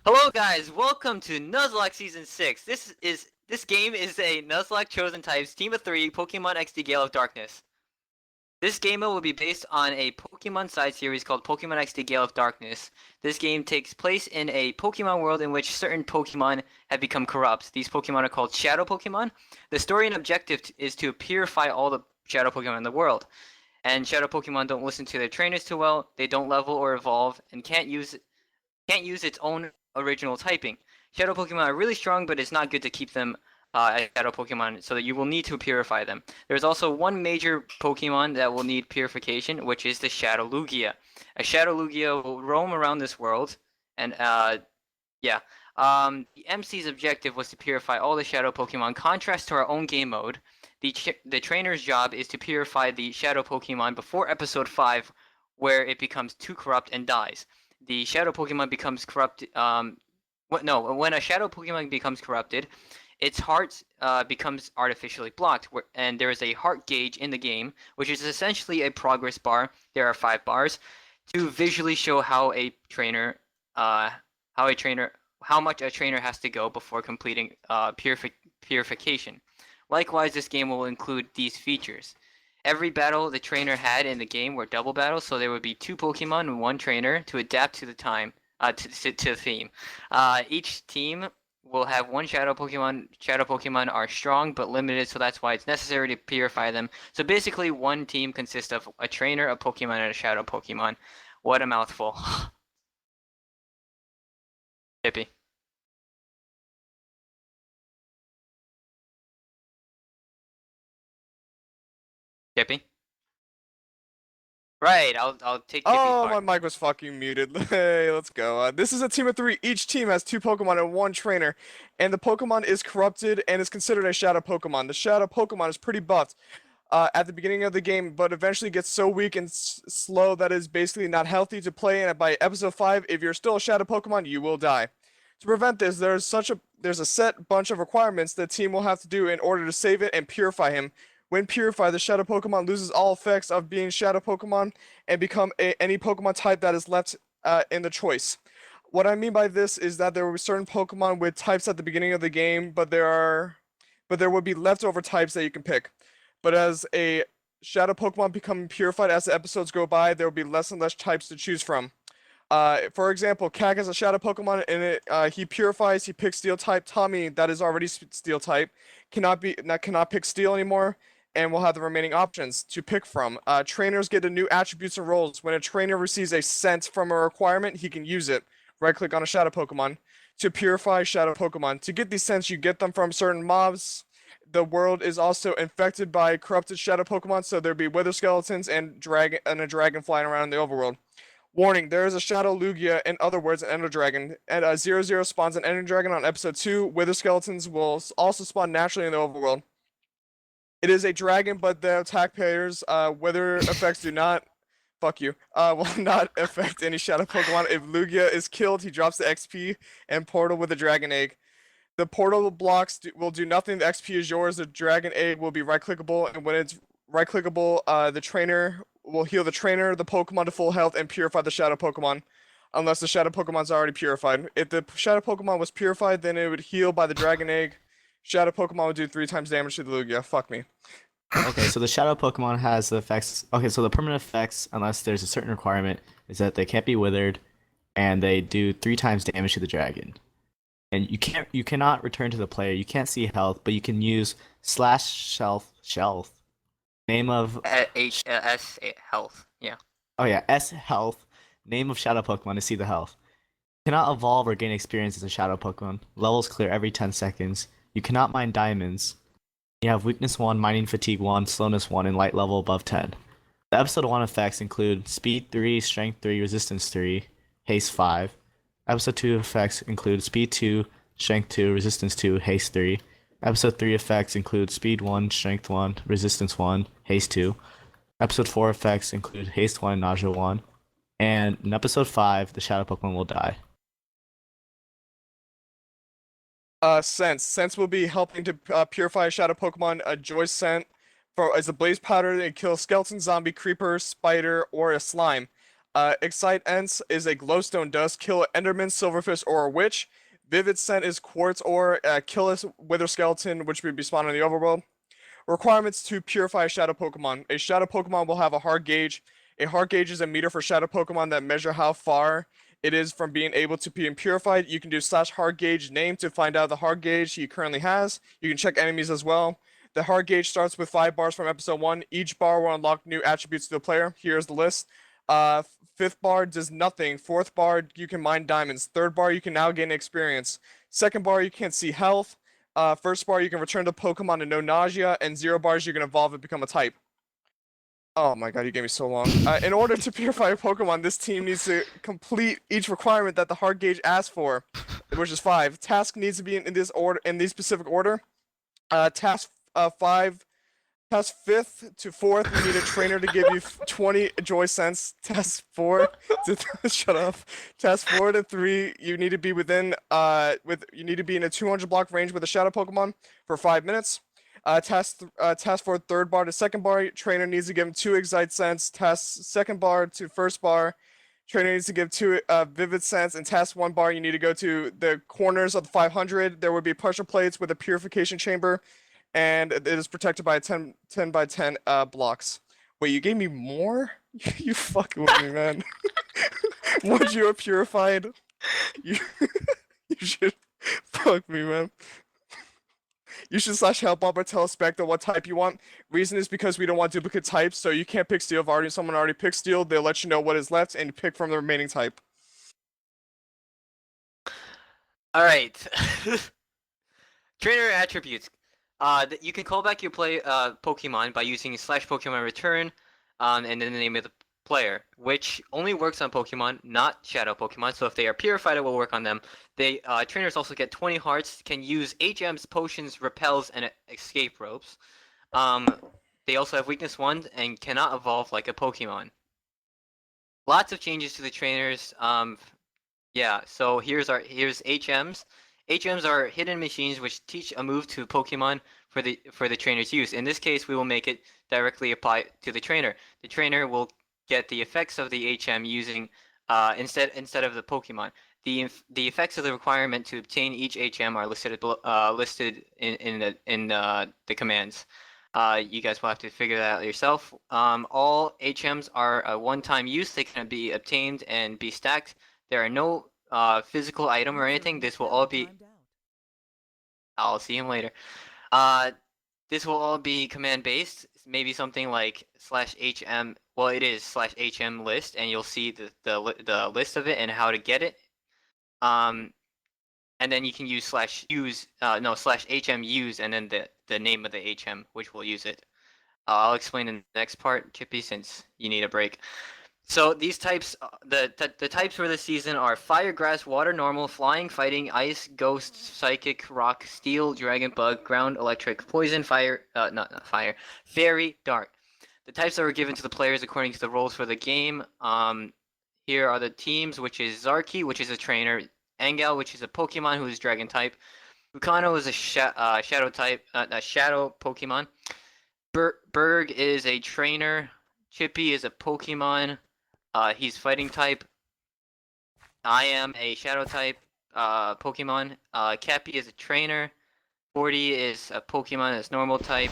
Hello guys, welcome to Nuzlocke Season 6. This game is a Nuzlocke Chosen Types Team of 3 Pokemon XD Gale of Darkness. This game will be based on a Pokemon side series called Pokemon XD Gale of Darkness. This game takes place in a Pokemon world in which certain Pokemon have become corrupt. These Pokemon are called Shadow Pokemon. The story and objective is to purify all the Shadow Pokemon in the world. And Shadow Pokemon don't listen to their trainers too well, they don't level or evolve, and can't use its own original typing. Shadow Pokemon are really strong, but it's not good to keep them as Shadow Pokemon, so that you will need to purify them. There's also one major Pokemon that will need purification, which is the Shadow Lugia. A Shadow Lugia will roam around this world, and the MC's objective was to purify all the Shadow Pokemon. Contrast to our own game mode, the trainer's job is to purify the Shadow Pokemon before Episode 5, where it becomes too corrupt and dies. The Shadow Pokemon becomes corrupted. When a Shadow Pokemon becomes corrupted, its heart becomes artificially blocked, and there is a heart gauge in the game, which is essentially a progress bar. There are 5 bars to visually show how much a trainer has to go before completing purification. Likewise, this game will include these features. Every battle the trainer had in the game were double battles, so there would be 2 Pokemon and 1 trainer to adapt to the to the theme. Each team will have 1 Shadow Pokemon. Shadow Pokemon are strong but limited, so that's why it's necessary to purify them. So basically, one team consists of a trainer, a Pokemon, and a Shadow Pokemon. What a mouthful. Chippy. Chippy? Right, I'll take Chippy's Oh, part. my mic was fucking muted. Hey, let's go. This is a team of 3. Each team has 2 Pokemon and 1 trainer, and the Pokemon is corrupted and is considered a Shadow Pokemon. The Shadow Pokemon is pretty buffed at the beginning of the game, but eventually gets so weak and slow that it's basically not healthy to play. And by Episode 5, if you're still a Shadow Pokemon, you will die. To prevent this, there's a set bunch of requirements the team will have to do in order to save it and purify him. When purified, the Shadow Pokemon loses all effects of being Shadow Pokemon and become any Pokemon type that is left in the choice. What I mean by this is that there will be certain Pokemon with types at the beginning of the game, but there will be leftover types that you can pick. But as a Shadow Pokemon becoming purified as the episodes go by, there will be less and less types to choose from. For example, Kak is a Shadow Pokemon, and he purifies. He picks Steel type. Tommy, that is already Steel type, cannot pick Steel anymore, and will have the remaining options to pick from. Trainers get the new attributes and roles. When a trainer receives a scent from a requirement, he can use it. Right-click on a Shadow Pokemon to purify Shadow Pokemon. To get these scents, you get them from certain mobs. The world is also infected by corrupted Shadow Pokemon, so there'll be Wither Skeletons and a dragon flying around in the overworld. Warning, there is a Shadow Lugia, in other words, an Ender Dragon. And 00 spawns an Ender Dragon on Episode 2. Wither Skeletons will also spawn naturally in the overworld. It is a dragon, but the attack players' weather effects do not. Fuck you. Will not affect any Shadow Pokemon. If Lugia is killed, he drops the XP and Portal with a Dragon Egg. The Portal blocks will do nothing. The XP is yours. The Dragon Egg will be right-clickable, and when it's right-clickable, the trainer will heal the trainer, the Pokemon to full health, and purify the Shadow Pokemon. Unless the Shadow Pokemon's already purified. If the Shadow Pokemon was purified, then it would heal by the Dragon Egg. Shadow Pokemon would do 3 times damage to the Lugia. Fuck me. Okay, so the Shadow Pokemon has the effects. Okay, so the permanent effects, unless there's a certain requirement, is that they can't be withered, and they do 3 times damage to the dragon. And you cannot return to the player. You can't see health, but you can use /shelf name of S health. Yeah. Oh yeah, S health name of Shadow Pokemon to see the health. You cannot evolve or gain experience as a Shadow Pokemon. Levels clear every 10 seconds. You cannot mine diamonds. You have Weakness 1, Mining Fatigue 1, Slowness 1, and Light level above 10. The Episode 1 effects include Speed 3, Strength 3, Resistance 3, Haste 5. Episode 2 effects include Speed 2, Strength 2, Resistance 2, Haste 3. Episode 3 effects include Speed 1, Strength 1, Resistance 1, Haste 2. Episode 4 effects include Haste 1, Nausea 1. And in Episode 5, the Shadow Pokemon will die. Sense. Sense will be helping to purify a Shadow Pokemon. A Joy Scent as a blaze powder that kills skeleton, zombie, creeper, spider, or a slime. Excite Ents is a glowstone dust. Kill Enderman, Silverfish, or a witch. Vivid Scent is quartz ore. Kill a wither skeleton, which would be spawned in the overworld. Requirements to purify a shadow Pokemon. A shadow Pokemon will have a heart gauge. A heart gauge is a meter for shadow Pokemon that measure how far it is from being able to be purified. You can do /heart gauge name to find out the heart gauge he currently has. You can check enemies as well. The heart gauge starts with 5 bars from episode 1. Each bar will unlock new attributes to the player. Here's the list. 5th bar does nothing. 4th bar, you can mine diamonds. 3rd bar, you can now gain experience. 2nd bar, you can't see health. 1st bar, you can return to Pokemon and no nausea. And 0 bars, you can evolve and become a type. Oh my god, you gave me so long. In order to purify a Pokemon, this team needs to complete each requirement that the heart gauge asks for, which is 5. Task needs to be in this order, in this specific order. Task 5. Task 5th to 4th, you need a trainer to give you 20 joy cents. Task 4 to shut up. Task 4 to 3, you need to be within you need to be in a 200 block range with a shadow Pokemon for 5 minutes. Task 4 3rd bar to 2nd bar, trainer needs to give him 2 excite cents. Task 2nd bar to 1st bar, trainer needs to give 2 vivid cents. And task 1 bar, you need to go to the corners of the 500. There would be pressure plates with a purification chamber. And it is protected by 10 by 10 blocks. Wait, you gave me more? You fucking with me, man. Once you are purified, you should fuck me, man. You should /help Bob or tell Spectre what type you want. Reason is because we don't want duplicate types, so you can't pick steel. If someone already picked steel, they'll let you know what is left and pick from the remaining type. Alright. Trainer attributes. You can call back your Pokemon by using /Pokemon return, and then the name of the player, which only works on Pokemon, not shadow Pokemon. So if they are purified, it will work on them. They trainers also get 20 hearts, can use HMs, potions, repels, and escape ropes. They also have weakness 1 and cannot evolve like a Pokemon. Lots of changes to the trainers. Yeah. So here's HMs. HMs are hidden machines which teach a move to Pokemon for the trainer's use. In this case, we will make it directly apply to the trainer. The trainer will get the effects of the HM using instead of the Pokemon. The effects of the requirement to obtain each HM are listed in the commands. You guys will have to figure that out yourself. All HMs are a one-time use. They can be obtained and be stacked. There are no physical item or anything. This will all be. I'll see him later. This will all be command based. Maybe something like /HM. Well, it is /HM list, and you'll see the list of it and how to get it. And then you can use /HM use, and then the name of the HM, which will use it. I'll explain in the next part, Chippy, since you need a break. So these types, the types for this season are Fire, Grass, Water, Normal, Flying, Fighting, Ice, Ghost, Psychic, Rock, Steel, Dragon, Bug, Ground, Electric, Poison, Fire, not Fire, Fairy, Dark. The types that were given to the players according to the roles for the game. Here are the teams, which is Zarky, which is a trainer, Angel, which is a Pokemon who is Dragon type, Bukano is a Shadow type, Shadow Pokemon, Berg is a trainer, Chippy is a Pokemon. He's fighting type. I am a shadow type Pokemon. Cappy is a trainer. 40 is a Pokemon that's normal type.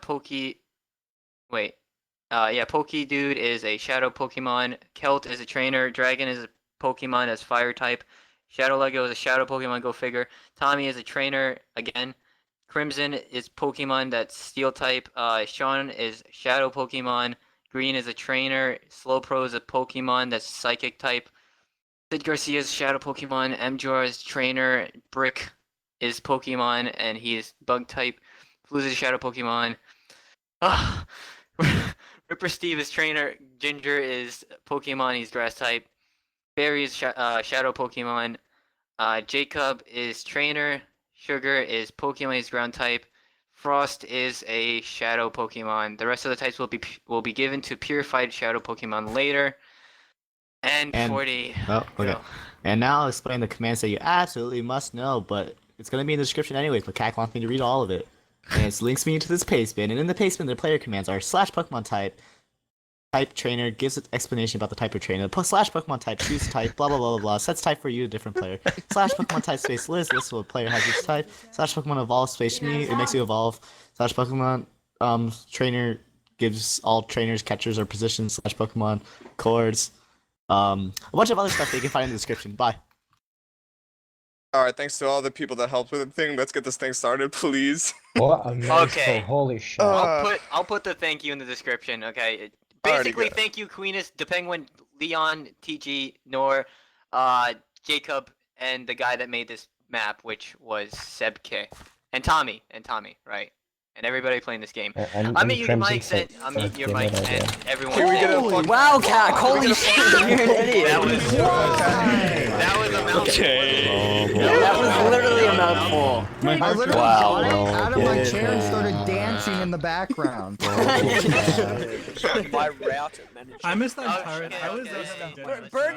Poke Dude is a shadow Pokemon. Kelt is a trainer. Dragon is a Pokemon that's fire type. Shadow Lego is a shadow Pokemon, go figure. Tommy is a trainer, again. Crimson is Pokemon that's steel type. Sean is shadow Pokemon. Green is a trainer. Slowpro is a Pokemon that's psychic type. Sid Garcia is shadow Pokemon. Mjor is trainer. Brick is Pokemon and he is bug type. Flooz is a shadow Pokemon. Ripper Steve is trainer. Ginger is Pokemon, he's grass type. Barry is shadow Pokemon. Jakekub is trainer. Sugar is Pokemon, he's ground type. Frost is a shadow Pokemon. The rest of the types will be given to purified shadow Pokemon later. And 40. Oh, okay. Go. And now I'll explain the commands that you absolutely must know, but it's gonna be in the description anyways. But Kak wants me to read all of it, and it links me into this paste bin. And in the paste bin, the player commands are /Pokemon type, type trainer gives an explanation about the type of trainer. Slash Pokemon type, choose type, blah blah blah blah blah. Sets type for you, a different player. Slash Pokemon type space lists what player has each type. Slash Pokemon evolve space me, it makes you evolve. Slash Pokemon trainer gives all trainers, catchers, or positions. Slash Pokemon chords. A bunch of other stuff that you can find in the description. Bye. Alright, thanks to all the people that helped with the thing. Let's get this thing started, please. What a mouthful, Okay. holy shit. I'll put the thank you in the description. Okay. Alrighty, Basically, good. thank you, Qenis, the Penguin, LeonTG, Nor, Jakekub, and the guy that made this map, which was Sebk, and Tommy, right? And everybody playing this game. I'll mute your mics and everyone. Can we get a fucking... Wow, Cat, holy shit, you're an idiot. That was a mouthful. That was literally a mouthful. I literally got out of my chair and started dancing in the background. My route manager. I missed that entire. Okay, I was okay. just Bird.